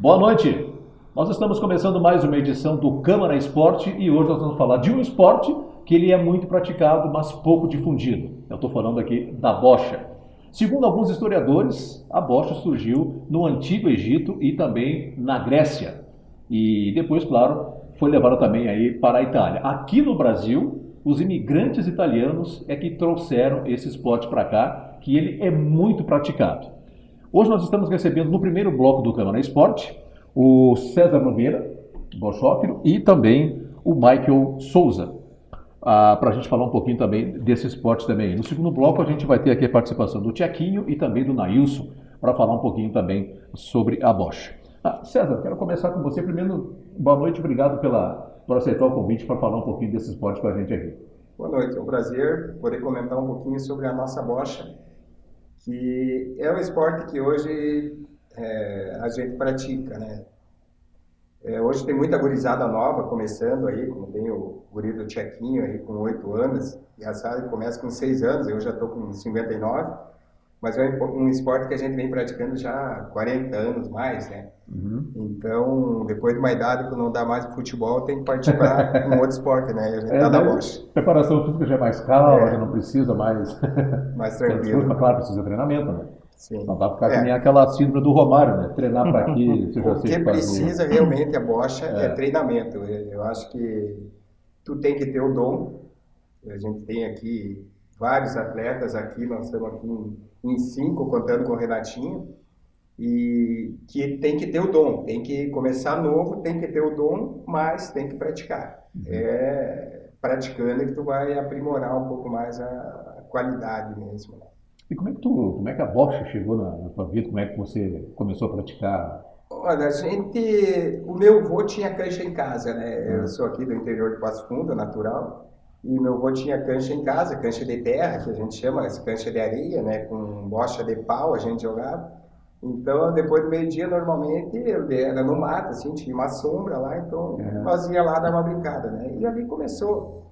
Boa noite! Nós estamos começando mais uma edição do Câmara Esporte e hoje nós vamos falar de um esporte que ele é muito praticado, mas pouco difundido. Eu estou falando aqui da bocha. Segundo alguns historiadores, a bocha surgiu no Antigo Egito e também na Grécia. E depois, claro, foi levada também aí para a Itália. Aqui no Brasil, os imigrantes italianos é que trouxeram esse esporte para cá, que ele é muito praticado. Hoje nós estamos recebendo no primeiro bloco do Câmara Esporte o César Nogueira, bochófilo, e também o Michael Souza, para a gente falar um pouquinho também desse esporte também. No segundo bloco a gente vai ter aqui a participação do Tiaquinho e também do Nailson, para falar um pouquinho também sobre a bocha. César, quero começar com você. Primeiro, boa noite, obrigado por aceitar o convite para falar um pouquinho desse esporte com a gente aqui. Boa noite, é um prazer poder comentar um pouquinho sobre a nossa bocha, que é um esporte que hoje a gente pratica, né? Hoje tem muita gurizada nova começando aí, como tem o guri do Tchequinho aí com 8 anos, e a Sara começa com 6 anos, eu já estou com 59, mas é um esporte que a gente vem praticando já há 40 anos mais, né? Então, depois de uma idade que não dá mais pro futebol, tem que partir para um outro esporte, né? E a gente tá na bocha. Preparação física já é mais calma, já não precisa mais... mais tranquilo. Claro, precisa de treinamento, né? Sim. Não dá pra ficar que nem aquela síndrome do Romário, né? Treinar para aqui... O que precisa realmente a bocha é treinamento. Eu acho que tu tem que ter o dom. A gente tem aqui vários atletas aqui, nós estamos aqui em 5, contando com o Renatinho, e que tem que ter o dom, tem que começar novo, tem que ter o dom, mas tem que praticar. É praticando que tu vai aprimorar um pouco mais a qualidade mesmo. E como é que a bocha chegou na tua vida? Como é que você começou a praticar? Olha, o meu avô tinha cancha em casa, né? Eu sou aqui do interior de Passo Fundo, natural, e meu avô tinha cancha em casa, cancha de terra, que a gente chama, cancha de areia, né? Com bocha de pau a gente jogava. Então, depois do meio-dia, normalmente, era no mato, assim, tinha uma sombra lá, então nós ia lá dar uma brincada, né? E ali começou.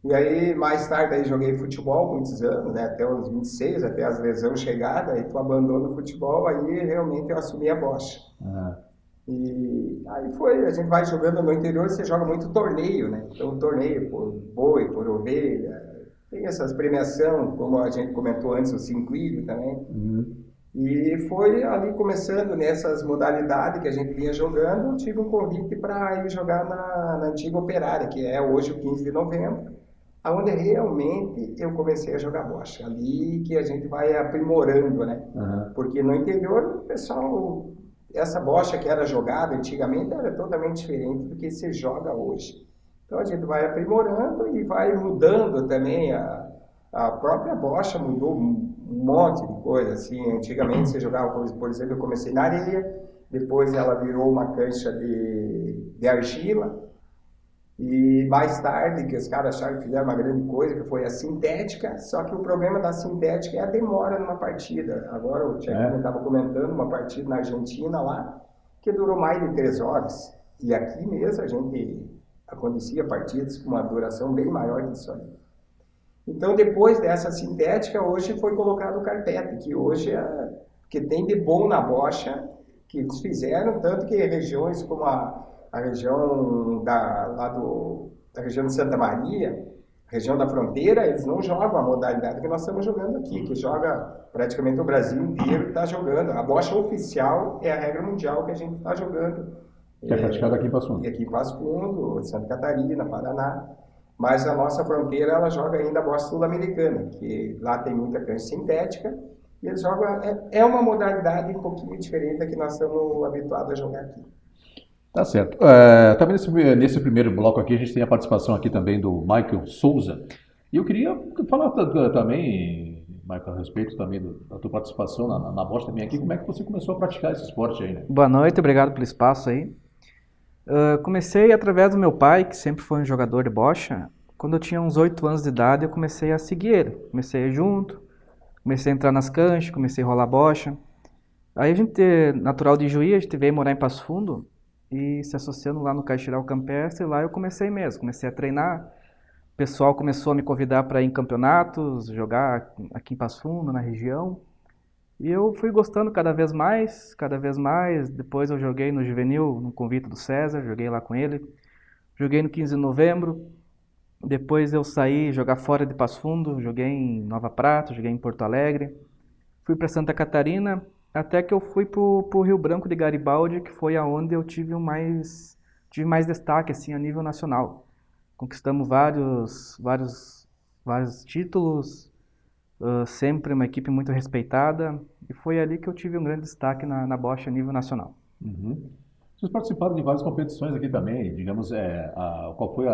E aí, mais tarde, aí joguei futebol muitos anos, né? Até os 26, até as lesões chegadas, aí tu abandona o futebol, aí realmente eu assumi a bocha. E aí a gente vai jogando no interior, você joga muito torneio, né? Então, torneio por boi, por ovelha, tem essas premiações, como a gente comentou antes, o cinquilho também. E foi ali começando nessas modalidades que a gente vinha jogando, tive um convite para ir jogar na antiga Operária, que é hoje o 15 de novembro, onde realmente eu comecei a jogar bocha. Ali que a gente vai aprimorando, né? Porque no interior, o pessoal, essa bocha que era jogada antigamente era totalmente diferente do que se joga hoje. Então a gente vai aprimorando e vai mudando também a própria bocha, mudou um monte de coisa, assim, antigamente você jogava, por exemplo, eu comecei na areia, depois ela virou uma cancha de argila, e mais tarde, que os caras acharam que fizeram uma grande coisa, que foi a sintética, só que o problema da sintética é a demora numa partida. Agora o Tchequinho estava comentando uma partida na Argentina lá, que durou mais de 3 horas, e aqui mesmo a gente acontecia partidas com uma duração bem maior que isso aí. Então, depois dessa sintética, hoje foi colocado o carpete, que hoje que tem de bom na bocha, que eles fizeram, tanto que regiões como a região da região de Santa Maria, região da fronteira, eles não jogam a modalidade que nós estamos jogando aqui, que joga praticamente o Brasil inteiro está jogando. A bocha oficial é a regra mundial que a gente está jogando. Que é praticada aqui em Passo Fundo. Aqui em Passo Fundo, Santa Catarina, Paraná. Mas a nossa fronteira, ela joga ainda a bocha sul-americana, que lá tem muita cancha sintética, e eles jogam, é uma modalidade um pouquinho diferente da que nós estamos habituados a jogar aqui. Tá certo. Também nesse primeiro bloco aqui, a gente tem a participação aqui também do Michael Souza. E eu queria falar também, Michael, a respeito também da tua participação na bocha também aqui. Como é que você começou a praticar esse esporte aí, né? Boa noite, obrigado pelo espaço aí. Comecei através do meu pai, que sempre foi um jogador de bocha. Quando eu tinha uns 8 anos de idade, eu comecei a seguir ele. Comecei a ir junto, comecei a entrar nas canchas, comecei a rolar bocha. Aí a gente, natural de Juí, a gente veio morar em Passo Fundo e se associando lá no Caixeiral Campestre, lá eu comecei mesmo, comecei a treinar. O pessoal começou a me convidar para ir em campeonatos, jogar aqui em Passo Fundo, na região. E eu fui gostando cada vez mais, cada vez mais. Depois eu joguei no Juvenil, no convite do César, joguei lá com ele. Joguei no 15 de novembro. Depois eu saí jogar fora de Passo Fundo, joguei em Nova Prata, joguei em Porto Alegre. Fui para Santa Catarina, até que eu fui pro Rio Branco de Garibaldi, que foi aonde eu tive mais destaque assim a nível nacional. Conquistamos vários títulos, sempre uma equipe muito respeitada, e foi ali que eu tive um grande destaque na Bosch a nível nacional. Uhum. Vocês participaram de várias competições aqui também, digamos, qual foi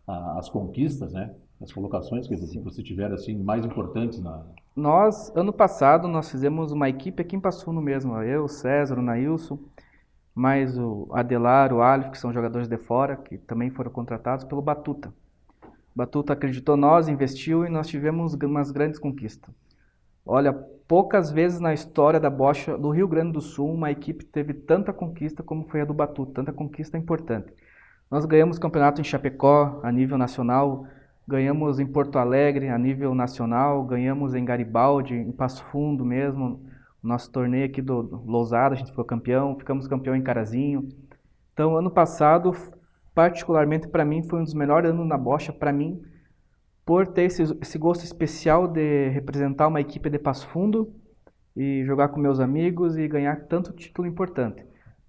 as conquistas, né? As colocações que você tiveram assim mais importantes na... Ano passado, nós fizemos uma equipe aqui em Passo Fundo mesmo, eu, o César, o Nailson, mais o Adelar, o Alif, que são jogadores de fora, que também foram contratados pelo Batuta. O Batuta acreditou em nós, investiu e nós tivemos umas grandes conquistas. Olha, poucas vezes na história da Bosch do Rio Grande do Sul uma equipe teve tanta conquista como foi a do Batuta, tanta conquista importante. Nós ganhamos campeonato em Chapecó, a nível nacional, ganhamos em Porto Alegre, a nível nacional, ganhamos em Garibaldi, em Passo Fundo mesmo, nosso torneio aqui do Lousada, a gente ficou campeão, ficamos campeão em Carazinho. Então, ano passado, particularmente para mim, foi um dos melhores anos na Bosch, para mim, por ter esse gosto especial de representar uma equipe de Passo Fundo e jogar com meus amigos e ganhar tanto título importante.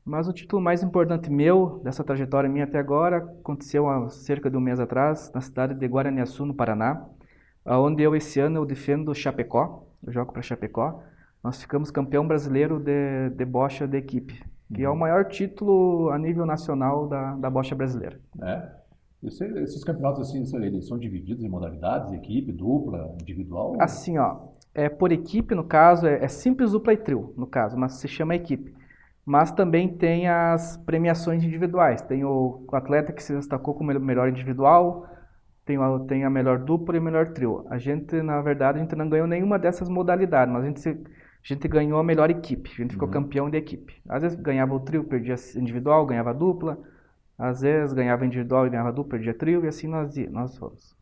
Mas o título mais importante meu, dessa trajetória minha até agora, aconteceu há cerca de um mês atrás, na cidade de Guaraniaçu, no Paraná, onde esse ano eu defendo Chapecó, eu jogo para Chapecó. Nós ficamos campeão brasileiro de bocha de equipe, que é o maior título a nível nacional da bocha brasileira. Esses campeonatos assim, eles são divididos em modalidades, equipe, dupla, individual? Assim, por equipe, no caso, é simples, dupla e trio, no caso, mas se chama equipe. Mas também tem as premiações individuais. Tem o atleta que se destacou como melhor individual, tem a melhor dupla e o melhor trio. A gente, na verdade, a gente não ganhou nenhuma dessas modalidades, mas a gente ganhou a melhor equipe. A gente ficou campeão de equipe. Às vezes ganhava o trio, perdia individual, ganhava a dupla. Às vezes ganhava individual e ganhava dupla, perdia trio, e assim nós fomos.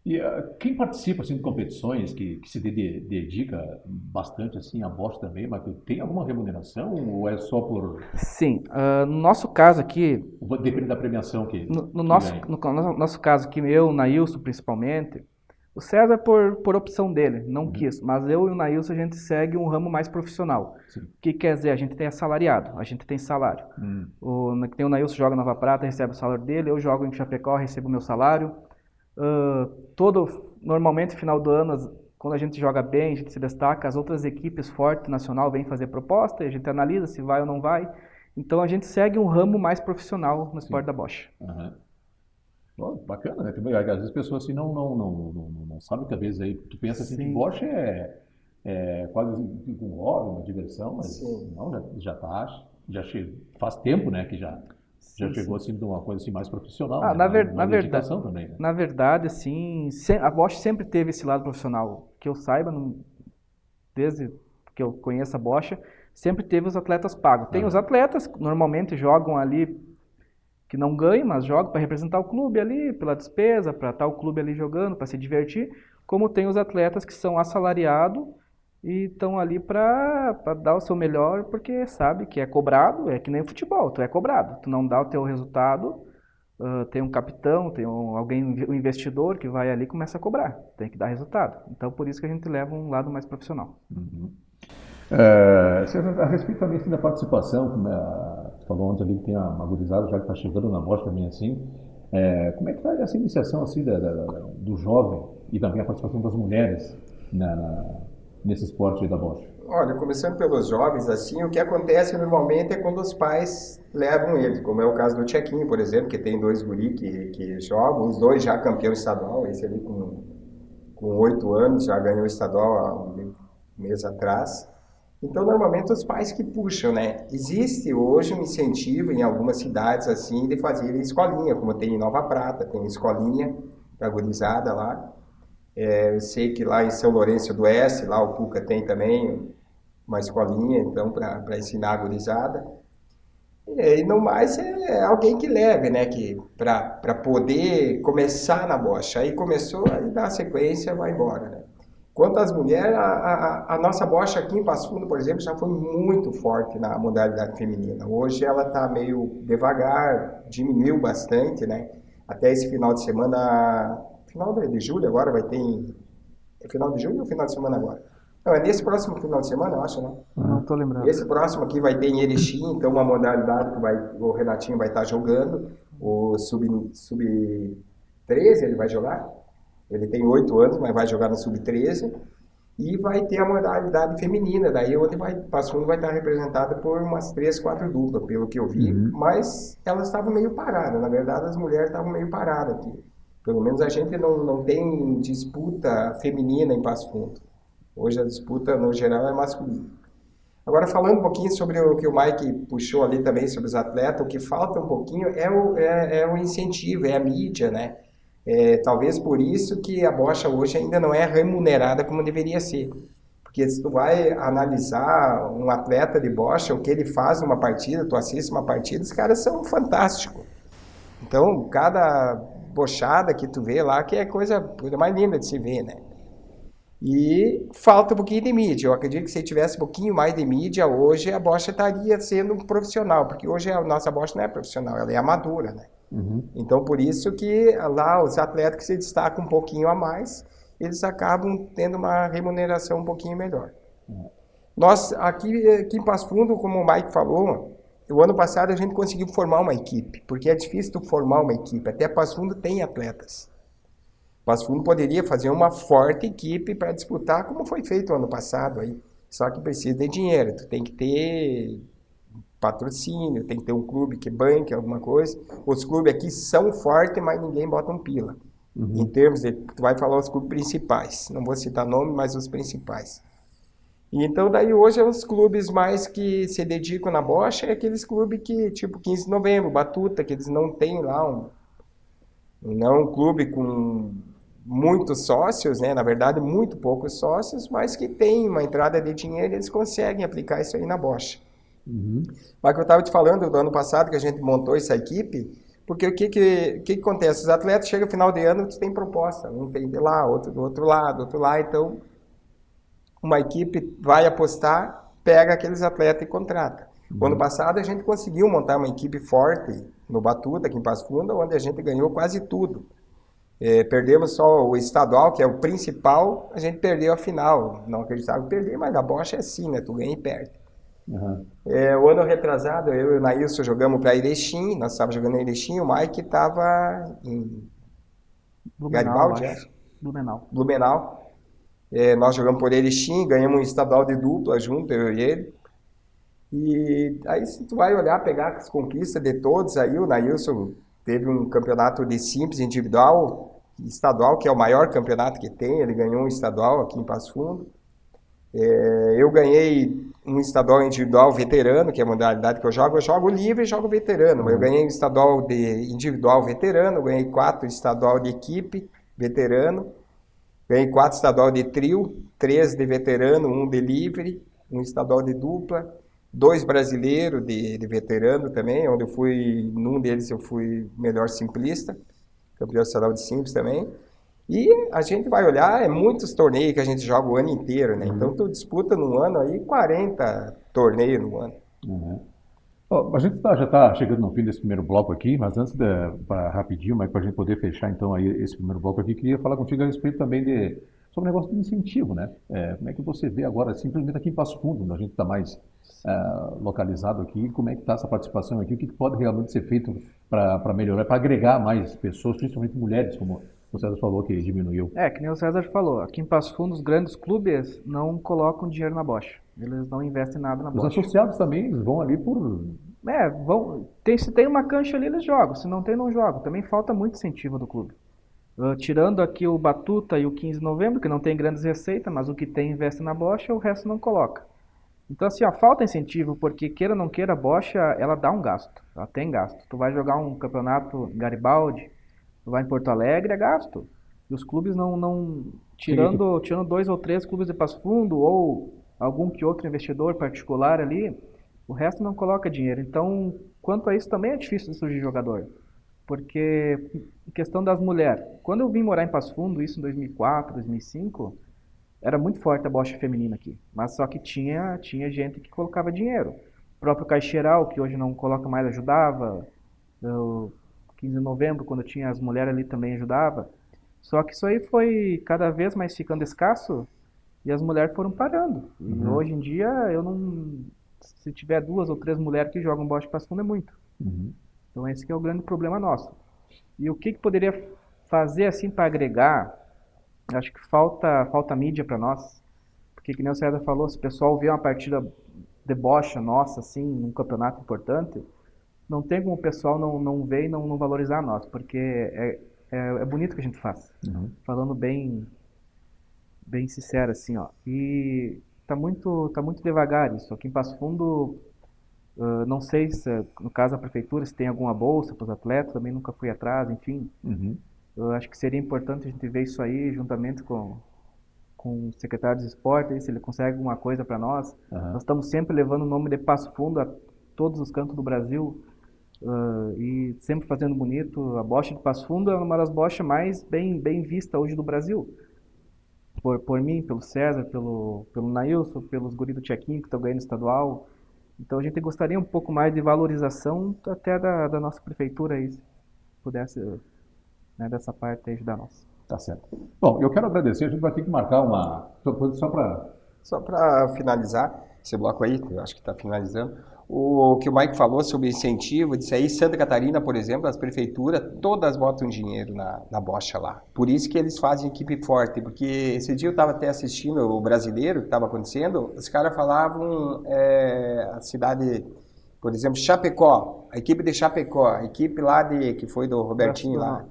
E quem participa assim, de competições que se dedica bastante assim, a Bosch também, mas tem alguma remuneração ou é só por... Sim, no nosso caso aqui... Depende da premiação que no nosso caso aqui, eu, o Nailson principalmente, o César por opção dele, não quis, mas eu e o Nailson a gente segue um ramo mais profissional. Sim. O que quer dizer? A gente tem assalariado, a gente tem salário. O Nailson joga em Nova Prata, recebe o salário dele, eu jogo em Chapecó, recebo o meu salário. Normalmente, final do ano, quando a gente joga bem, a gente se destaca, as outras equipes fortes nacional vêm fazer proposta e a gente analisa se vai ou não vai. Então a gente segue um ramo mais profissional no esporte da Bosch. Bacana, né? Às vezes as pessoas assim não sabem que às vezes aí tu pensa assim que Bosch é quase um hobby, uma diversão, mas não, já faz tempo, né, que já chegou assim de uma coisa assim mais profissional, né? Na verdade, assim, a Bosch sempre teve esse lado profissional, que eu saiba, desde que eu conheço a Bosch, sempre teve os atletas pagos. Tem os atletas que normalmente jogam ali, que não ganham, mas jogam para representar o clube ali, pela despesa, para estar o clube ali jogando, para se divertir, como tem os atletas que são assalariados e estão ali para dar o seu melhor, porque sabe que é cobrado, é que nem futebol, tu é cobrado, tu não dá o teu resultado, tem um capitão, tem um investidor que vai ali e começa a cobrar, tem que dar resultado. Então por isso que a gente leva um lado mais profissional. A respeito também assim, da participação, como tu falou ontem ali que tem uma gurizada já que está chegando na Bosch também assim, como é que está essa iniciação assim do jovem e também a participação das mulheres nesse esporte aí da Bosch? Olha, começando pelos jovens, assim, o que acontece normalmente é quando os pais levam eles, como é o caso do Tchequinho, por exemplo, que tem 2 guri que jogam, os 2 já campeão estadual, esse ali com 8 anos já ganhou o estadual há um mês atrás. Então, normalmente, os pais que puxam, né? Existe hoje um incentivo em algumas cidades, assim, de fazer escolinha, como tem em Nova Prata, tem escolinha para gurizada lá. Eu sei que lá em São Lourenço do Oeste, lá o Cuca tem também uma escolinha, então, para ensinar a gurizada. E no mais é alguém que leve, né? Para poder começar na Bosch. Aí começou, aí dá a sequência, vai embora, né? Quanto às mulheres, a nossa bocha aqui em Passo Fundo, por exemplo, já foi muito forte na modalidade feminina. Hoje ela está meio devagar, diminuiu bastante, né? Até esse final de semana, final de julho agora vai ter... É final de julho ou final de semana agora? Não, é nesse próximo final de semana, eu acho, né? Não tô lembrando. Esse próximo aqui vai ter em Erechim, então uma modalidade que o Renatinho vai estar jogando, o sub-13 ele vai jogar. Ele tem 8 anos, mas vai jogar no sub-13. E vai ter a modalidade feminina, daí onde Passo Fundo vai estar representada por umas 3, 4 duplas, pelo que eu vi. Mas elas estavam meio paradas, na verdade as mulheres estavam meio paradas aqui. Pelo menos a gente não tem disputa feminina em Passo Fundo. Hoje a disputa, no geral, é masculina. Agora, falando um pouquinho sobre o que o Mike puxou ali também, sobre os atletas, o que falta um pouquinho é o incentivo, é a mídia, né? Talvez por isso que a bocha hoje ainda não é remunerada como deveria ser. Porque se tu vai analisar um atleta de bocha, o que ele faz numa partida, tu assiste uma partida, os caras são fantásticos. Então, cada bochada que tu vê lá, que é a coisa mais linda de se ver, né? E falta um pouquinho de mídia. Eu acredito que se tivesse um pouquinho mais de mídia, hoje a bocha estaria sendo um profissional, porque hoje a nossa bocha não é profissional, ela é amadora, né? Então, por isso que lá os atletas que se destacam um pouquinho a mais, eles acabam tendo uma remuneração um pouquinho melhor. Nós, aqui em Passo Fundo, como o Mike falou, o ano passado a gente conseguiu formar uma equipe, porque é difícil tu formar uma equipe, até Passo Fundo tem atletas. Passo Fundo poderia fazer uma forte equipe para disputar, como foi feito ano passado aí. Só que precisa de dinheiro, tu tem que ter patrocínio, tem que ter um clube que banque alguma coisa. Os clubes aqui são fortes, mas ninguém bota um pila. Em termos de, tu vai falar os clubes principais, não vou citar nome, mas os principais. E então daí hoje os clubes mais que se dedicam na bocha é aqueles clubes que, tipo 15 de novembro, Batuta, que eles não têm lá não é um clube com muitos sócios, né? Na verdade, muito poucos sócios, mas que tem uma entrada de dinheiro e eles conseguem aplicar isso aí na bocha. Mas que eu estava te falando do ano passado que a gente montou essa equipe, porque o que acontece? Os atletas chegam no final de ano, tu tem proposta, um tem de lá, outro do outro lá, então uma equipe vai apostar, pega aqueles atletas e contrata. O ano passado a gente conseguiu montar uma equipe forte no Batuta, aqui em Passo Fundo, onde a gente ganhou quase tudo. Perdemos só o estadual, que é o principal, a gente perdeu a final. Não acreditava que perder, mas a bocha é assim, né? Tu ganha e perde. O ano retrasado, eu e o Nailson jogamos para Erechim, nós estávamos jogando em Erechim, o Mike estava em Garibaldi, Blumenau. Nós jogamos por Erechim, ganhamos um estadual de dupla junto, eu e ele. E aí se tu vai olhar, pegar as conquistas de todos, aí o Nailson teve um campeonato de simples individual, estadual, que é o maior campeonato que tem, ele ganhou um estadual aqui em Passo Fundo. Eu ganhei um estadual individual veterano, que é a modalidade que eu jogo livre e jogo veterano, mas eu ganhei um estadual de individual veterano, ganhei 4 estadual de equipe veterano, ganhei 4 estadual de trio, 3 de veterano, 1 de livre, um estadual de dupla, 2 brasileiros de veterano também, onde num deles eu fui melhor simplista, campeão estadual de simples também. E a gente vai olhar, é muitos torneios que a gente joga o ano inteiro, né? Então tu disputa num ano aí 40 torneios no ano. A gente já está chegando no fim desse primeiro bloco aqui, mas antes, rapidinho, mas para a gente poder fechar então aí esse primeiro bloco aqui, queria falar contigo a respeito também sobre o negócio do incentivo, né? Como é que você vê agora, simplesmente aqui em Passo Fundo, onde a gente está mais localizado aqui, como é que está essa participação aqui, o que pode realmente ser feito para melhorar, para agregar mais pessoas, principalmente mulheres, como o César falou que diminuiu. Que nem o César falou, aqui em Passo Fundo os grandes clubes não colocam dinheiro na bocha, eles não investem nada na bocha. Os associados também, eles vão ali por... se tem uma cancha ali eles jogam, se não tem não jogam, também falta muito incentivo do clube. Tirando aqui o Batuta e o 15 de novembro, que não tem grandes receitas, mas o que tem investe na bocha, o resto não coloca. Então assim, falta incentivo, porque queira ou não queira, a bocha, ela dá um gasto, ela tem gasto. Tu vai jogar um campeonato em Garibaldi, tu vai em Porto Alegre, é gasto. E os clubes tirando 2 ou 3 clubes de Passo Fundo, ou algum que outro investidor particular ali, o resto não coloca dinheiro. Então, quanto a isso, também é difícil de surgir jogador. Porque, em questão das mulheres, quando eu vim morar em Passo Fundo, isso em 2004, 2005, era muito forte a bocha feminina aqui, mas só que tinha gente que colocava dinheiro. O próprio Caixeiral, que hoje não coloca mais, ajudava. O 15 de novembro, quando tinha as mulheres ali, também ajudava. Só que isso aí foi cada vez mais ficando escasso e as mulheres foram parando. E hoje em dia, eu não... Se tiver 2 ou 3 mulheres que jogam bocha de Passo Fundo, é muito. Então esse que é o grande problema nosso. E o que poderia fazer assim para agregar? Acho que falta mídia para nós. Porque, que nem o César falou, se o pessoal vê uma partida de bocha nossa, assim, num campeonato importante, não tem como o pessoal não ver e não valorizar nós, porque é bonito o que a gente faz. Falando bem sincero, assim, ó. E tá muito devagar isso. Aqui em Passo Fundo, não sei se, no caso da prefeitura, se tem alguma bolsa para os atletas, também nunca fui atrás, enfim. Eu acho que seria importante a gente ver isso aí, juntamente com o secretário de esporte, se ele consegue alguma coisa para nós. Nós estamos sempre levando o nome de Passo Fundo a todos os cantos do Brasil, e sempre fazendo bonito. A bocha de Passo Fundo é uma das bochas mais bem vista hoje do Brasil. Por mim, pelo César, pelo Nailson, pelos guris do Tchequinho que estão ganhando estadual. Então a gente gostaria um pouco mais de valorização até da nossa prefeitura aí, se pudesse, né, dessa parte aí ajudar nós. Tá certo. Bom, eu quero agradecer, a gente vai ter que marcar uma só para... Só para finalizar esse bloco aí, que eu acho que está finalizando, o que o Mike falou sobre incentivo, disso aí, Santa Catarina, por exemplo, as prefeituras, todas botam dinheiro na bocha lá. Por isso que eles fazem equipe forte, porque esse dia eu estava até assistindo o brasileiro que estava acontecendo, os caras falavam a cidade, por exemplo, Chapecó, a equipe de Chapecó, a equipe lá que foi do Robertinho lá.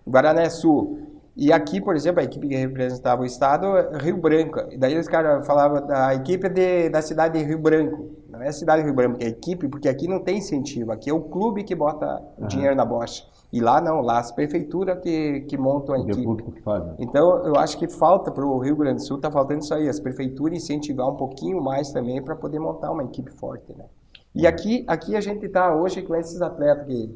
Guarané-Sul. E aqui, por exemplo, a equipe que representava o estado, Rio Branco. E daí os caras falavam da equipe da cidade de Rio Branco. Não é a cidade de Rio Branco, é a equipe, porque aqui não tem incentivo. Aqui é o clube que bota o dinheiro na bocha. E lá não, lá as prefeituras que montam a equipe. Que faz, né? Então, eu acho que falta para o Rio Grande do Sul, está faltando isso aí, as prefeituras incentivar um pouquinho mais também para poder montar uma equipe forte, né? E aqui a gente está hoje com esses atletas que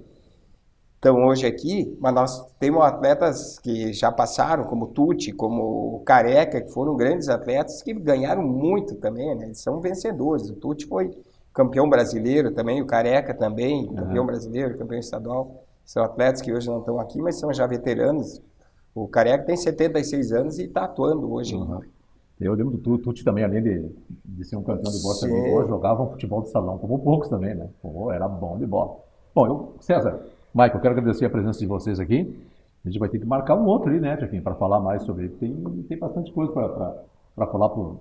estão hoje aqui, mas nós temos atletas que já passaram, como o Tuti, como o Careca, que foram grandes atletas que ganharam muito também, né? Eles são vencedores. O Tuti foi campeão brasileiro também, o Careca também, campeão brasileiro, campeão estadual. São atletas que hoje não estão aqui, mas são já veteranos. O Careca tem 76 anos e está atuando hoje. Eu lembro do Tuti também, além de ser um campeão de bola, também jogava um futebol de salão, como poucos também, né? Era bom de bola. Bom, César, Mike, eu quero agradecer a presença de vocês aqui. A gente vai ter que marcar um outro ali, né, Tchequinho, para falar mais sobre ele. Tem bastante coisa para falar para os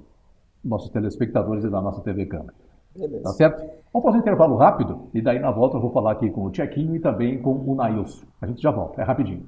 nossos telespectadores e da nossa TV Câmara. Beleza. Tá certo? Vamos fazer um intervalo rápido e daí na volta eu vou falar aqui com o Tchequinho e também com o Nailson. A gente já volta, é rapidinho.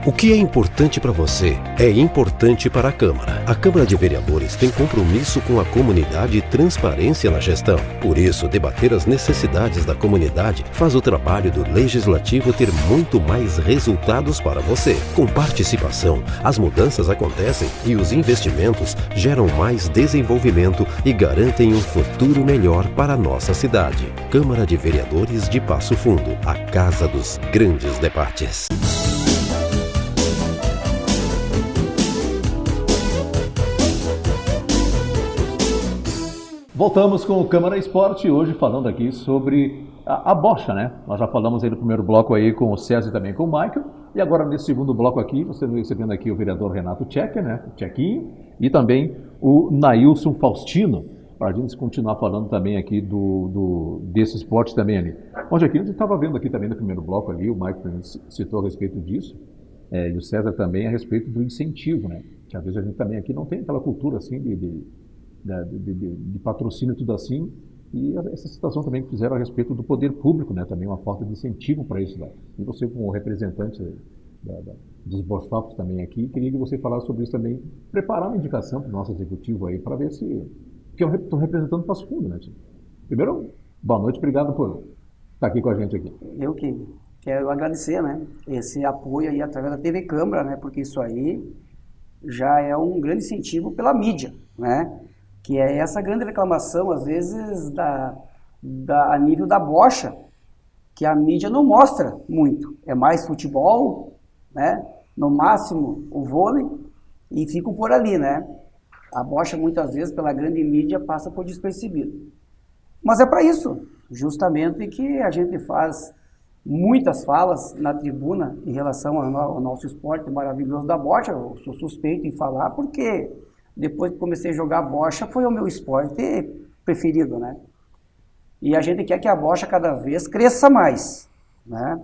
O que é importante para você é importante para a Câmara. A Câmara de Vereadores tem compromisso com a comunidade e transparência na gestão. Por isso, debater as necessidades da comunidade faz o trabalho do Legislativo ter muito mais resultados para você. Com participação, as mudanças acontecem e os investimentos geram mais desenvolvimento e garantem um futuro melhor para a nossa cidade. Câmara de Vereadores de Passo Fundo, a casa dos grandes debates. Voltamos com o Câmara Esporte, hoje falando aqui sobre a bocha, né? Nós já falamos aí no primeiro bloco aí com o César e também com o Michael, e agora nesse segundo bloco aqui, você está recebendo aqui o vereador Renato Tcheca, né? O Tchequinho, e também o Nailson Faustino, para a gente continuar falando também aqui desse esporte também ali. Bom, Tchequinho, a gente estava vendo aqui também no primeiro bloco ali, o Michael também citou a respeito disso, e o César também a respeito do incentivo, né? Que às vezes a gente também aqui não tem aquela cultura assim de patrocínio e tudo assim, e essa situação também que fizeram a respeito do poder público, né, também uma falta de incentivo para isso, né? E você, como representante dos Bochfapos também aqui, queria que você falasse sobre isso também, preparar uma indicação para o nosso executivo aí, para ver se... Porque eu estou representando o Passo Fundo, né, tio? Primeiro, boa noite, obrigado por estar aqui com a gente aqui. Eu que quero agradecer, né, esse apoio aí através da TV Câmara, né, porque isso aí já é um grande incentivo pela mídia, né? Que é essa grande reclamação, às vezes, a nível da bocha, que a mídia não mostra muito. É mais futebol, né? No máximo o vôlei, e ficam por ali, né? A bocha, muitas vezes, pela grande mídia, passa por despercebido. Mas é para isso, justamente, que a gente faz muitas falas na tribuna em relação ao nosso esporte maravilhoso da bocha. Eu sou suspeito em falar, porque depois que comecei a jogar bocha, foi o meu esporte preferido, né? E a gente quer que a bocha cada vez cresça mais, né?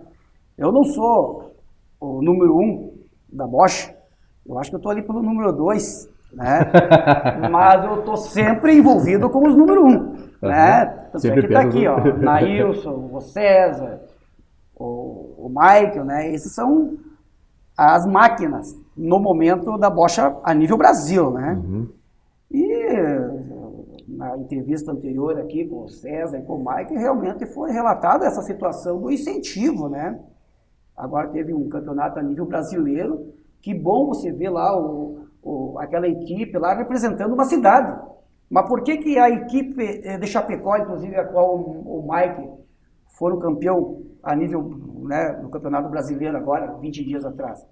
Eu não sou o número 1 da bocha, eu acho que eu estou ali pelo número 2, né? Mas eu estou sempre envolvido com os número 1, né? Tanto é que está aqui, ó, Nailson, o César, o Michael, né? Esses são as máquinas no momento da bocha a nível Brasil, né? E na entrevista anterior aqui com o César e com o Michael, realmente foi relatada essa situação do incentivo, né? Agora teve um campeonato a nível brasileiro, que bom você ver lá aquela equipe lá representando uma cidade. Mas por que a equipe de Chapecó, inclusive a qual o Mike foi o campeão a nível, né, no Campeonato Brasileiro agora, 20 dias atrás?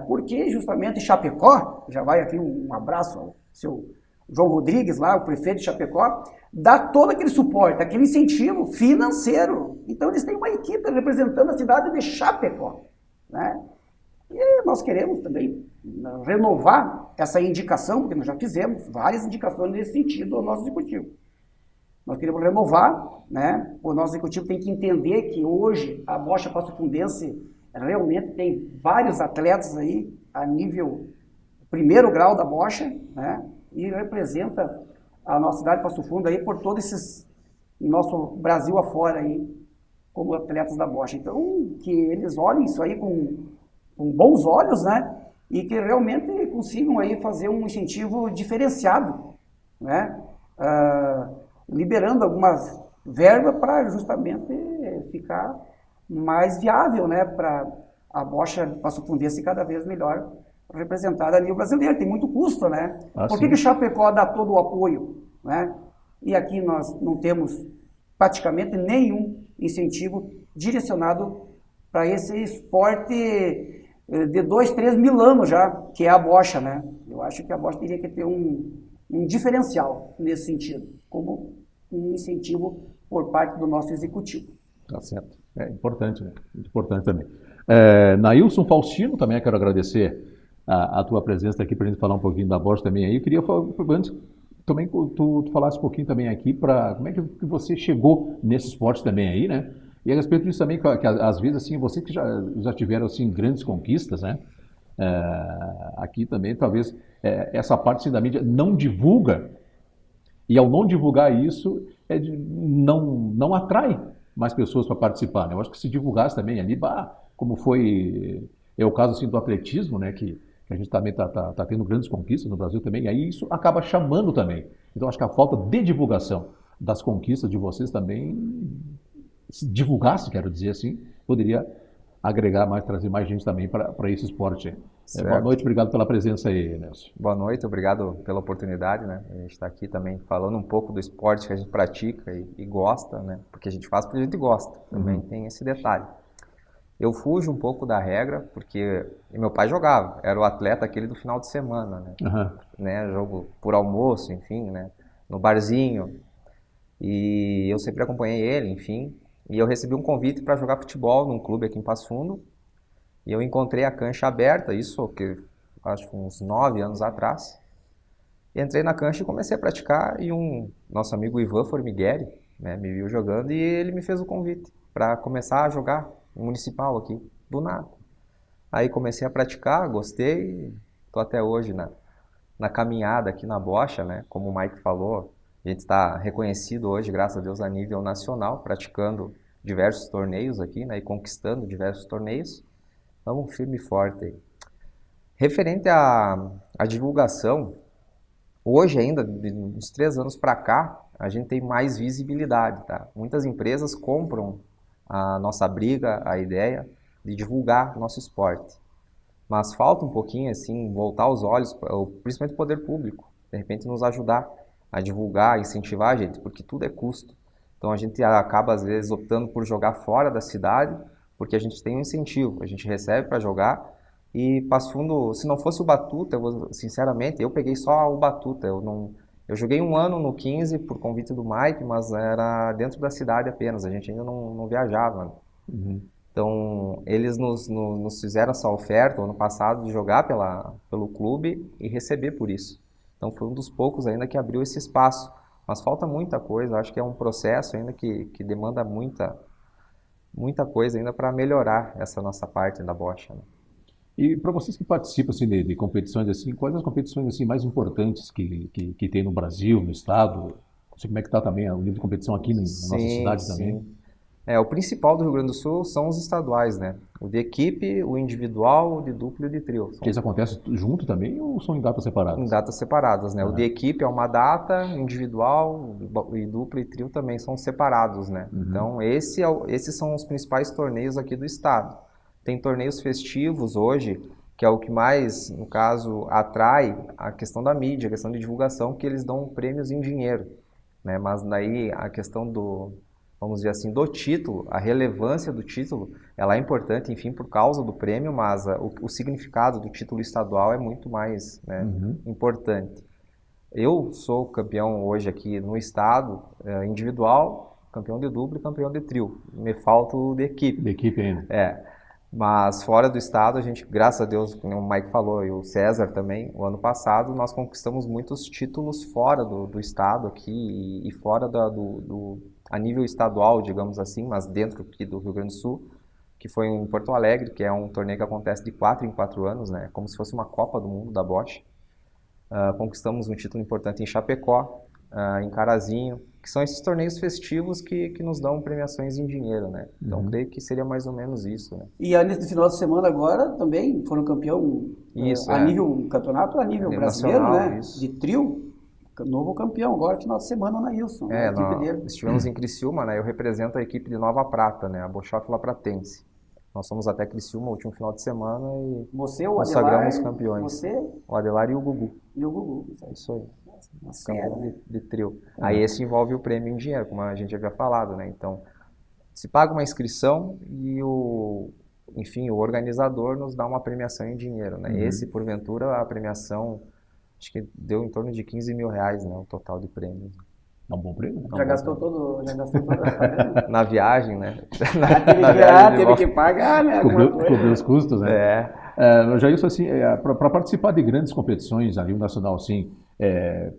Porque justamente Chapecó, já vai aqui um abraço ao seu João Rodrigues lá, o prefeito de Chapecó, dá todo aquele suporte, aquele incentivo financeiro. Então eles têm uma equipe representando a cidade de Chapecó, né? E nós queremos também renovar essa indicação, porque nós já fizemos várias indicações nesse sentido ao nosso executivo. Nós queremos renovar, né? O nosso executivo tem que entender que hoje a bocha passofundense realmente tem vários atletas aí a nível primeiro grau da bocha, né? E representa a nossa cidade de Passo Fundo aí por todos esses nosso Brasil afora aí como atletas da bocha. Então, que eles olhem isso aí com bons olhos, né? E que realmente consigam aí fazer um incentivo diferenciado, né? Liberando algumas verbas para justamente ficar mais viável, né? Para a bocha passofundense cada vez melhor representada a nível brasileiro. Tem muito custo, né? Por que o Chapecó dá todo o apoio, né? E aqui nós não temos praticamente nenhum incentivo direcionado para esse esporte de 2, 3 mil anos já, que é a bocha, né? Eu acho que a bocha teria que ter um diferencial nesse sentido, como um incentivo por parte do nosso executivo. Tá certo. É importante, né? Muito importante também. Nailson Faustino, também quero agradecer a tua presença aqui para a gente falar um pouquinho da bocha também aí. Eu queria antes também tu falasse um pouquinho também aqui para como é que você chegou nesse esporte também aí, né? E a respeito disso também, que às vezes, assim, vocês que já tiveram, assim, grandes conquistas, né? Aqui também, talvez, essa parte, assim, da mídia não divulga, e ao não divulgar isso, não atrai mais pessoas para participar, né? Eu acho que se divulgasse também ali, como foi, o caso, assim, do atletismo, né? Que a gente também tá tendo grandes conquistas no Brasil também, e aí isso acaba chamando também. Então, acho que a falta de divulgação das conquistas de vocês também, se divulgasse, quero dizer assim, poderia agregar mais, trazer mais gente também para esse esporte. Boa noite, obrigado pela presença aí, Nelson. Boa noite, obrigado pela oportunidade, né? A gente está aqui também falando um pouco do esporte que a gente pratica e gosta, né? Porque a gente faz porque a gente gosta, também tem esse detalhe. Eu fujo um pouco da regra, porque meu pai jogava, era o atleta aquele do final de semana, né? Jogo por almoço, enfim, né? No barzinho, e eu sempre acompanhei ele, enfim. E eu recebi um convite para jogar futebol num clube aqui em Passo Fundo. E eu encontrei a cancha aberta, isso que acho que uns 9 anos atrás. E entrei na cancha e comecei a praticar. E nosso amigo Ivan Formigueri, né, me viu jogando e ele me fez o convite para começar a jogar no municipal aqui, do nada. Aí comecei a praticar, gostei. Estou até hoje na caminhada aqui na bocha, né? Como o Mike falou. A gente está reconhecido hoje, graças a Deus, a nível nacional, praticando diversos torneios aqui, né, e conquistando diversos torneios. Vamos firme e forte aí. Referente à divulgação, hoje ainda, de uns 3 anos para cá, a gente tem mais visibilidade, tá? Muitas empresas compram a nossa briga, a ideia de divulgar nosso esporte. Mas falta um pouquinho, assim, voltar os olhos, principalmente o poder público, de repente nos ajudar a divulgar, incentivar a gente, porque tudo é custo. Então a gente acaba às vezes optando por jogar fora da cidade, porque a gente tem um incentivo, a gente recebe para jogar. E Passo Fundo, se não fosse o Batuta, sinceramente, eu peguei só o Batuta. Eu joguei um ano no 15 por convite do Mike, mas era dentro da cidade apenas, a gente ainda não viajava. Então, eles nos fizeram essa oferta ano passado de jogar pelo clube e receber por isso. Então, foi um dos poucos ainda que abriu esse espaço. Mas falta muita coisa, acho que é um processo ainda que demanda muita coisa ainda para melhorar essa nossa parte da bocha, né? E para vocês que participam assim, de competições assim, quais as competições assim mais importantes que tem no Brasil, no estado? Não sei como é que está também o nível de competição aqui na nossa cidade também. O principal do Rio Grande do Sul são os estaduais, né? O de equipe, o individual, o de duplo e o de trio. Que eles acontecem junto também ou são em datas separadas? Em datas separadas, né? O de equipe é uma data, individual e duplo e trio também são separados, né? Então, esses são os principais torneios aqui do estado. Tem torneios festivos hoje, que é o que mais, no caso, atrai a questão da mídia, a questão de divulgação, que eles dão prêmios em dinheiro, né? Mas daí a questão vamos dizer assim, do título, a relevância do título, ela é importante, enfim, por causa do prêmio, mas o significado do título estadual é muito mais, né, importante. Eu sou campeão hoje aqui no estado, individual, campeão de duplo e campeão de trio. Me falta o de equipe. De equipe ainda. Mas fora do estado, a gente, graças a Deus, como o Mike falou, e o César também, o ano passado, nós conquistamos muitos títulos fora do estado aqui e fora a nível estadual, digamos assim, mas dentro aqui do Rio Grande do Sul, que foi em Porto Alegre, que é um torneio que acontece de 4 em 4 anos, né, como se fosse uma Copa do Mundo da bocha. Conquistamos um título importante em Chapecó, em Carazinho, que são esses torneios festivos que nos dão premiações em dinheiro, né? Então, creio que seria mais ou menos isso, né? E nesse final de semana agora também foram campeão nível campeonato, a nível brasileiro, nacional, né? Isso. De trio, novo campeão agora, final de semana, o Nailson, a equipe dele. Estivemos em Criciúma, né? Eu represento a equipe de Nova Prata, né? A Bochofa Pratense. Nós fomos até Criciúma no último final de semana e você, o consagramos Adelar, campeões. Você o Adelar e o Gugu. E o Gugu. Isso aí. Nossa, campeão de trio. Aí esse envolve o prêmio em dinheiro, como a gente havia falado, né? Então, se paga uma inscrição e enfim, o organizador nos dá uma premiação em dinheiro, né? Esse, porventura, a premiação, acho que deu em torno de 15 mil reais, né? O total de prêmios. É um bom prêmio? Já gastou todo, na viagem, né? Teve que pagar, né? Cobriu os custos, né? Já isso assim, para participar de grandes competições a nível nacional, assim,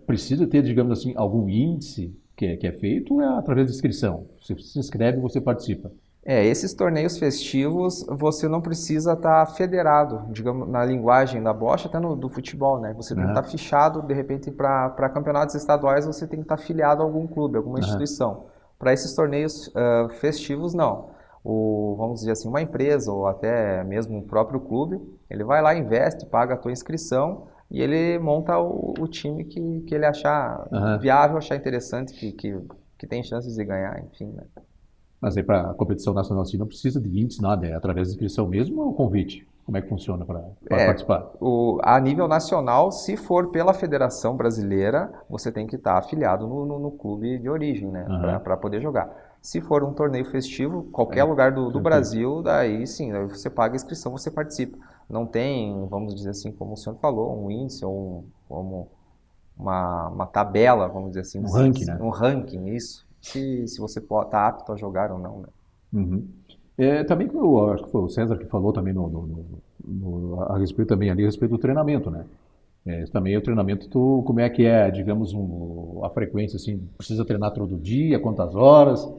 precisa ter, digamos assim, algum índice que é feito ou é através de inscrição? Você se inscreve e você participa. Esses torneios festivos, você não precisa estar federado, digamos, na linguagem da bocha, até do futebol, né? Você tem que estar fichado, de repente, para campeonatos estaduais, você tem que estar filiado a algum clube, alguma instituição. Para esses torneios festivos, não. Vamos dizer assim, uma empresa ou até mesmo o próprio clube, ele vai lá, investe, paga a tua inscrição e ele monta o time que ele achar viável, achar interessante, que tem chances de ganhar, enfim, né? Mas aí para a competição nacional assim não precisa de índice, nada, é através da inscrição mesmo ou convite? Como é que funciona para participar? A nível nacional, se for pela Federação Brasileira, você tem que estar afiliado no clube de origem, né? Para poder jogar. Se for um torneio festivo, qualquer lugar do Brasil, daí sim, daí você paga a inscrição, você participa. Não tem, vamos dizer assim, como o senhor falou, um índice ou uma tabela, vamos dizer assim. Um ranking, né? Um ranking, isso. Se você está apto a jogar ou não, né? Também eu acho que foi o César que falou também a respeito também ali a respeito do treinamento, né? Também o treinamento, como é que é, digamos, a frequência assim, precisa treinar todo dia, quantas horas?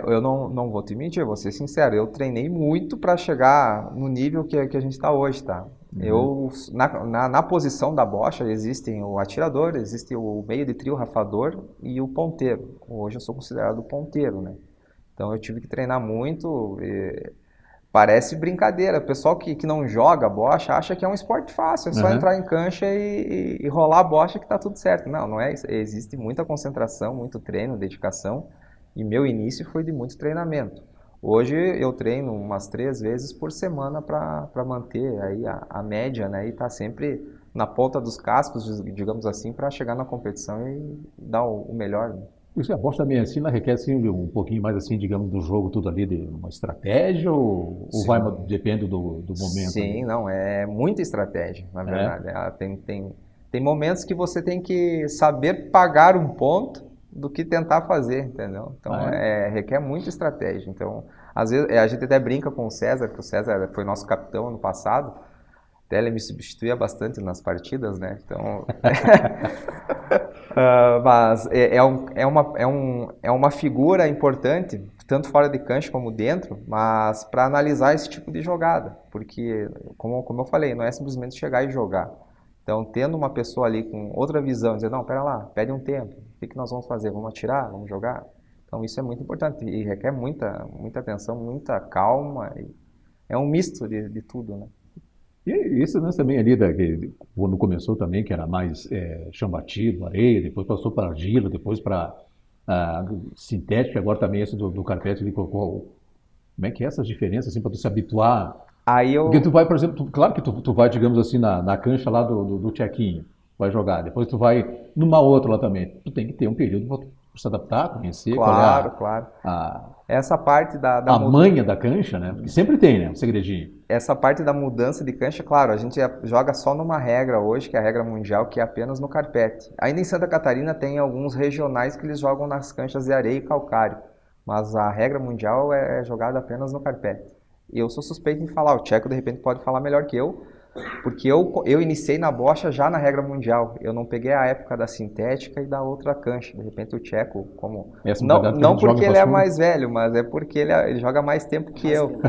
Eu não vou te mentir, vou ser sincero, eu treinei muito para chegar no nível que a gente está hoje, tá? Eu, na posição da bocha, existem o atirador, existe o meio de trio, rafador e o ponteiro. Hoje eu sou considerado ponteiro, né? Então eu tive que treinar muito, parece brincadeira. O pessoal que não joga bocha acha que é um esporte fácil, é só entrar em cancha e rolar a bocha que tá tudo certo. Não é isso. Existe muita concentração, muito treino, dedicação. E meu início foi de muito treinamento. Hoje eu treino umas 3 vezes por semana para manter aí a média, né? E tá sempre na ponta dos cascos, digamos assim, para chegar na competição e dar o melhor, né? Isso a bocha também assim, ela requer assim, um pouquinho mais assim, digamos, do jogo tudo ali, de uma estratégia ou vai, depende do momento? Sim, ali? não, é muita estratégia, na verdade. Tem momentos que você tem que saber pagar um ponto do que tentar fazer, entendeu? Então, requer muita estratégia. Então, às vezes, a gente até brinca com o César, que o César foi nosso capitão ano passado, até ele me substituía bastante nas partidas, né? Então, mas é uma figura importante, tanto fora de cancha como dentro, mas para analisar esse tipo de jogada, porque, como eu falei, não é simplesmente chegar e jogar. Então, tendo uma pessoa ali com outra visão, dizer, não, pera lá, pede um tempo, o que nós vamos fazer? Vamos atirar? Vamos jogar? Então, isso é muito importante e requer muita atenção, muita calma, é um misto de tudo, né? E esse lance também ali, quando começou também, que era mais chão batido, areia, depois passou para argila, depois para sintética, agora também esse do carpete ali colocou. Como é que é essas diferenças, assim, para tu se habituar? Porque tu vai, por exemplo, claro que tu vai, digamos assim, na cancha lá do Tchequinho, vai jogar, depois tu vai numa outra lá também. Tu tem que ter um período para se adaptar, conhecer, Claro, qual é claro. a Essa parte a manha da cancha, né? Porque sempre tem, né? Um segredinho. Essa parte da mudança de cancha, claro, a gente joga só numa regra hoje, que é a regra mundial, que é apenas no carpete. Ainda em Santa Catarina tem alguns regionais que eles jogam nas canchas de areia e calcário, mas a regra mundial é jogada apenas no carpete. E eu sou suspeito em falar, o Tcheco de repente pode falar melhor que eu, porque eu iniciei na bocha já na regra mundial. Eu não peguei a época da sintética e da outra cancha. De repente o Tcheco, como... Não porque ele é mais velho, mas é porque ele joga mais tempo que eu.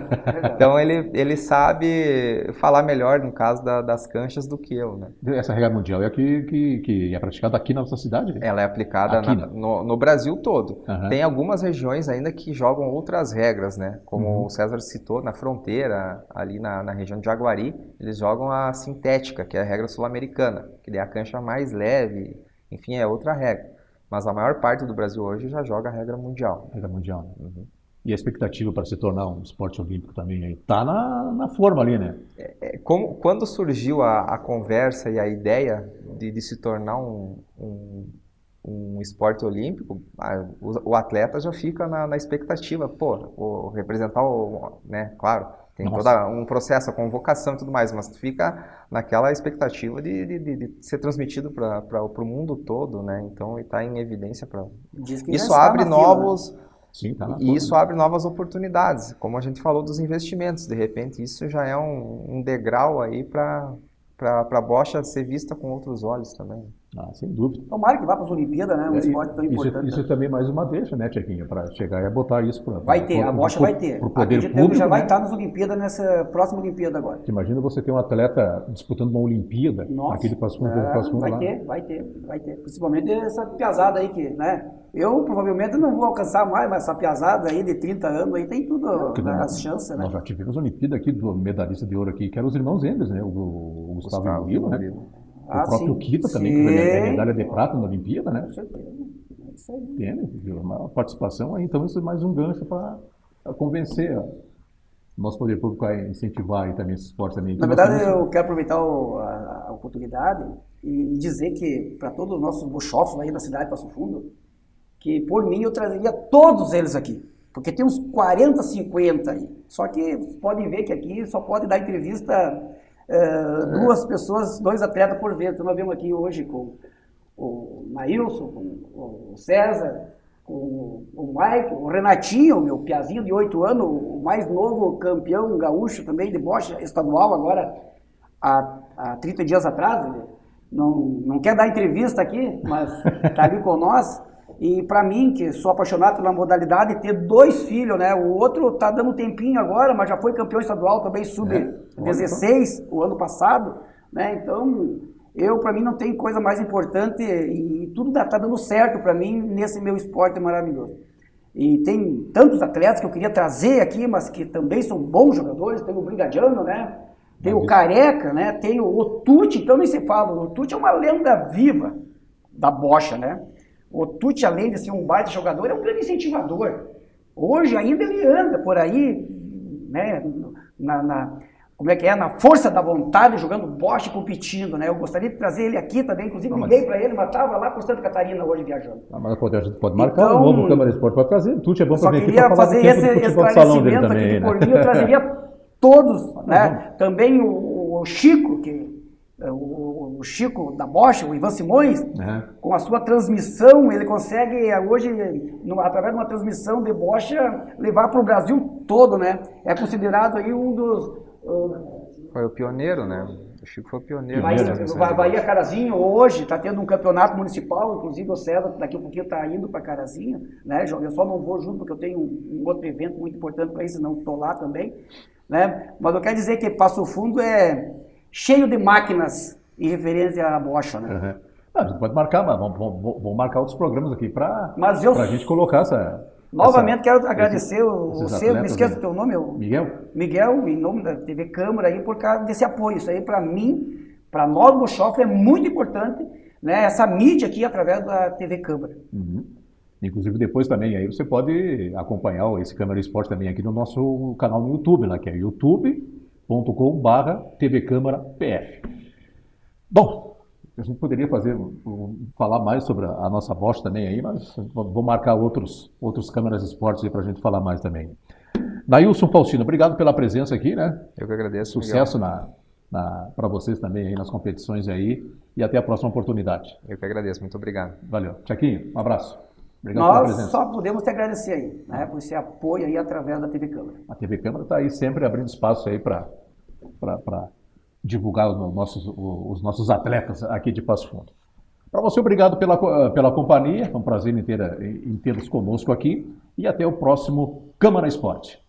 Então ele sabe falar melhor no caso das canchas do que eu, né? Essa regra mundial é a que é praticada aqui na nossa cidade? Né? Ela é aplicada no Brasil todo. Uhum. Tem algumas regiões ainda que jogam outras regras, né? Como o César citou, na fronteira, ali na região de Jaguari, eles jogam a sintética, que é a regra sul-americana, que é a cancha mais leve, enfim, é outra regra. Mas a maior parte do Brasil hoje já joga a regra mundial. Regra mundial, né? Uhum. E a expectativa para se tornar um esporte olímpico também está na forma ali, né? Quando surgiu a conversa e a ideia de se tornar um esporte olímpico, o atleta já fica na expectativa, pô, representar né, claro, tem todo um processo, a convocação e tudo mais, mas tu fica naquela expectativa de ser transmitido para o mundo todo, né? Então, está em evidência para... Isso abre novos... Sim, tá e isso abre novas oportunidades, como a gente falou dos investimentos. De repente, isso já é um degrau aí para a bocha ser vista com outros olhos também. Sem dúvida. Tomara que vá para as Olimpíadas, né? Um esporte tão importante. Isso é também mais uma deixa, né, Tchequinho? Para chegar e botar isso para... Vai ter, a bocha vai ter. Para o poder público, já vai né? estar nas Olimpíadas, nessa próxima Olimpíada agora. Imagina você ter um atleta disputando uma Olimpíada aqui de Passo Fundo. Vai ter. Principalmente essa piazada aí que, né? Eu provavelmente não vou alcançar mais, mas essa piazada aí de 30 anos aí tem tudo, as chances, né? Nós já tivemos Olimpíada aqui do medalhista de ouro aqui, que eram os irmãos Endres, né? O Gustavo e o Murilo, né? O próprio Kita também, que foi medalha de prata na Olimpíada, né? Com certeza. É isso aí. Tem uma participação aí, então isso é mais um gancho para convencer o nosso poder público a incentivar aí também esse esporte também. Na verdade, eu quero aproveitar a oportunidade e dizer que para todos os nossos buchófos aí da cidade de Passo Fundo, que por mim eu trazeria todos eles aqui, porque tem uns 40, 50 aí. Só que vocês podem ver que aqui só pode dar entrevista dois atletas por vez. Então nós vemos aqui hoje com o Nailson, com o César, com o Mike, o Renatinho, meu piazinho de 8 anos, o mais novo campeão gaúcho também de bocha estadual agora, há 30 dias atrás. Ele não quer dar entrevista aqui, mas está ali com nós. E para mim, que sou apaixonado pela modalidade, ter 2 filhos, né? O outro tá dando um tempinho agora, mas já foi campeão estadual também, sub-16, o ano passado, né? Então, para mim não tem coisa mais importante e tudo tá dando certo para mim nesse meu esporte maravilhoso. E tem tantos atletas que eu queria trazer aqui, mas que também são bons jogadores. Tem o Brigadiano, né? Tem o Careca, né? Tem o Tucci, então nem se fala. O Tucci é uma lenda viva da bocha, né? O Tucci, além de ser um baita jogador, é um grande incentivador. Hoje ainda ele anda por aí, né, como é que é, na força da vontade, jogando bocha e competindo, né? Eu gostaria de trazer ele aqui também, inclusive liguei para ele, mas estava lá por Santa Catarina hoje viajando. Mas a gente pode marcar Então, um novo Câmara Esporte, pode trazer. Tuti é bom Só pra vir aqui queria pra falar do fazer tempo do esse futebol de salão dele esclarecimento também, aqui, né? por mim eu trazeria todos, né? Também o Chico, o Chico da Bocha, o Ivan Simões, com a sua transmissão, ele consegue hoje, através de uma transmissão de bocha, levar para o Brasil todo, né? É considerado aí um dos... Foi o pioneiro, né? O Chico foi o pioneiro. Bahia Carazinho hoje está tendo um campeonato municipal, inclusive o César daqui a pouquinho está indo para Carazinho, né? Eu só não vou junto porque eu tenho um outro evento muito importante para isso, não estou lá também, né? Mas eu quero dizer que Passo Fundo é cheio de máquinas em referência à bocha, né? A gente pode marcar, mas vamos marcar outros programas aqui para Mas eu a gente colocar essa... Novamente quero agradecer esses você, me atletas, esqueço né? do teu nome, Miguel, em nome da TV Câmara, aí, por causa desse apoio. Isso aí para mim, para nós do Chofre, é muito importante, né? Essa mídia aqui através da TV Câmara. Inclusive depois também aí você pode acompanhar esse Câmara Esporte também aqui no nosso canal no YouTube, lá, que é youtube.com/TV Câmara PF. Bom, a gente poderia falar mais sobre a nossa Bosch também aí, mas vou marcar outros câmeras esportes aí para a gente falar mais também. Nailson Faustino, obrigado pela presença aqui, né? Eu que agradeço. Sucesso para vocês também aí nas competições aí e até a próxima oportunidade. Eu que agradeço, muito obrigado. Valeu. Tchaquinho, um abraço. Obrigado pela presença. Nós só podemos te agradecer aí, né? Por esse apoio aí através da TV Câmara. A TV Câmara está aí sempre abrindo espaço aí para divulgar os nossos atletas aqui de Passo Fundo. Para você, obrigado pela companhia, é um prazer em tê-los conosco aqui e até o próximo Câmara Esporte.